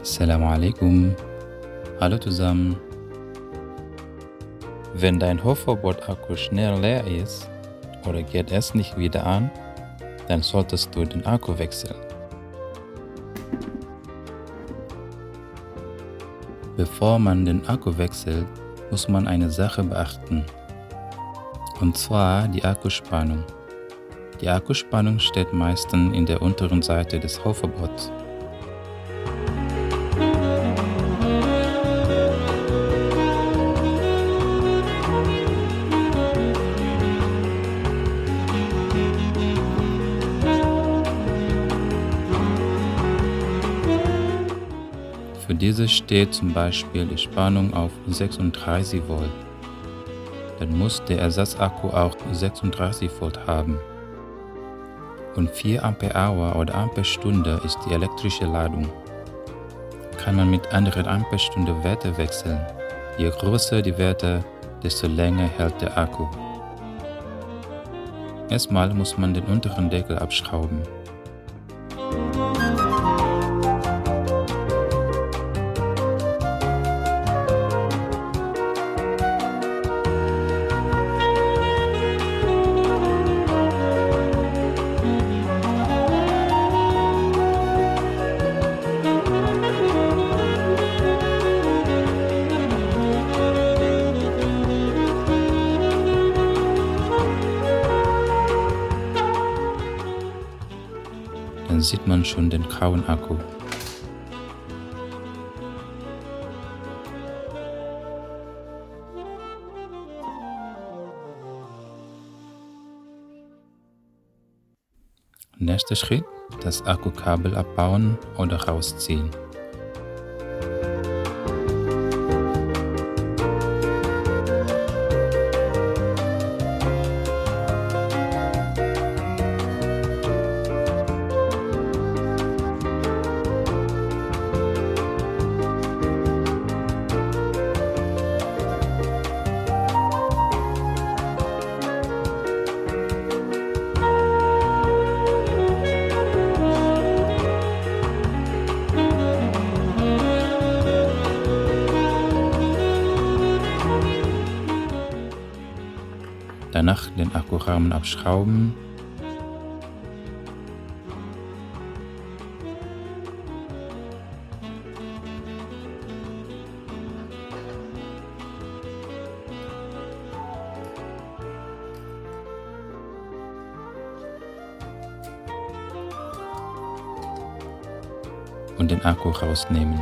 Assalamu alaikum. Hallo zusammen. Wenn dein Hoverboard-Akku schnell leer ist oder geht es nicht wieder an, dann solltest du den Akku wechseln. Bevor man den Akku wechselt, muss man eine Sache beachten. Und zwar die Akkuspannung. Die Akkuspannung steht meistens in der unteren Seite des Hoverboards. Für diese steht zum Beispiel die Spannung auf 36 Volt. Dann muss der Ersatzakku auch 36 Volt haben. Und 4 Ampere-Hour oder Amperestunde ist die elektrische Ladung. Kann man mit anderen Amperestunde-Werte wechseln. Je größer die Werte, desto länger hält der Akku. Erstmal muss man den unteren Deckel abschrauben. Dann sieht man schon den grauen Akku. Nächster Schritt: das Akkukabel abbauen oder rausziehen. Danach den Akkurahmen abschrauben. Und den Akku rausnehmen.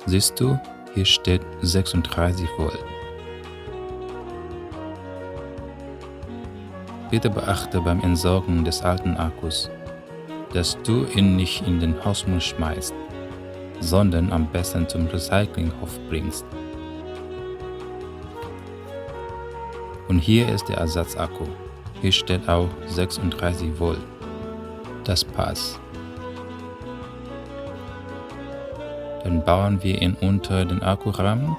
Siehst du, hier steht 36 Volt. Bitte beachte beim Entsorgen des alten Akkus, dass du ihn nicht in den Hausmüll schmeißt, sondern am besten zum Recyclinghof bringst. Und hier ist der Ersatzakku. Hier steht auch 36 Volt. Das passt. Dann bauen wir ihn unter den Akkurahmen.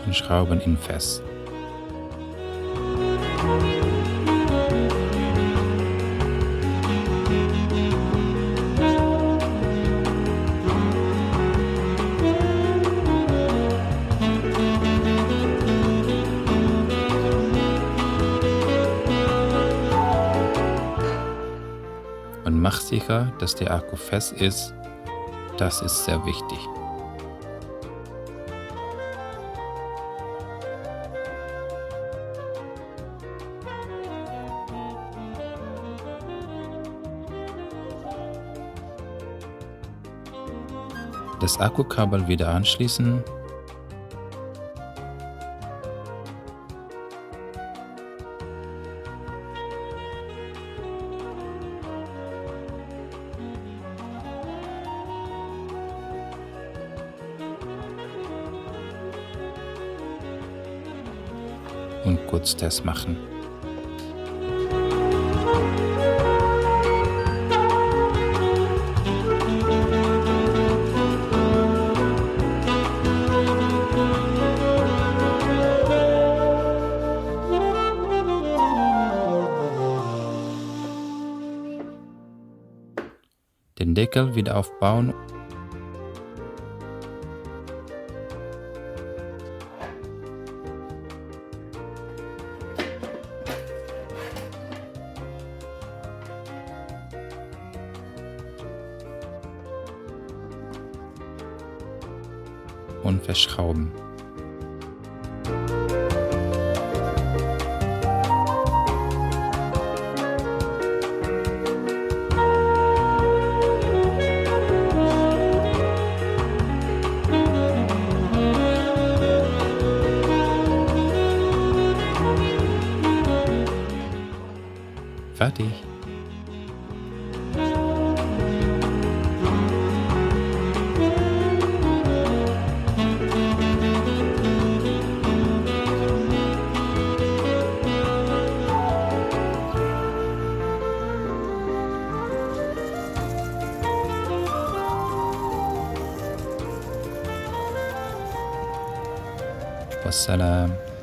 Und schrauben ihn fest. Und mach sicher, dass der Akku fest ist. Das ist sehr wichtig. Das Akkukabel wieder anschließen und Kurztest machen. Den Deckel wieder aufbauen und verschrauben. Fertig. Wassalam.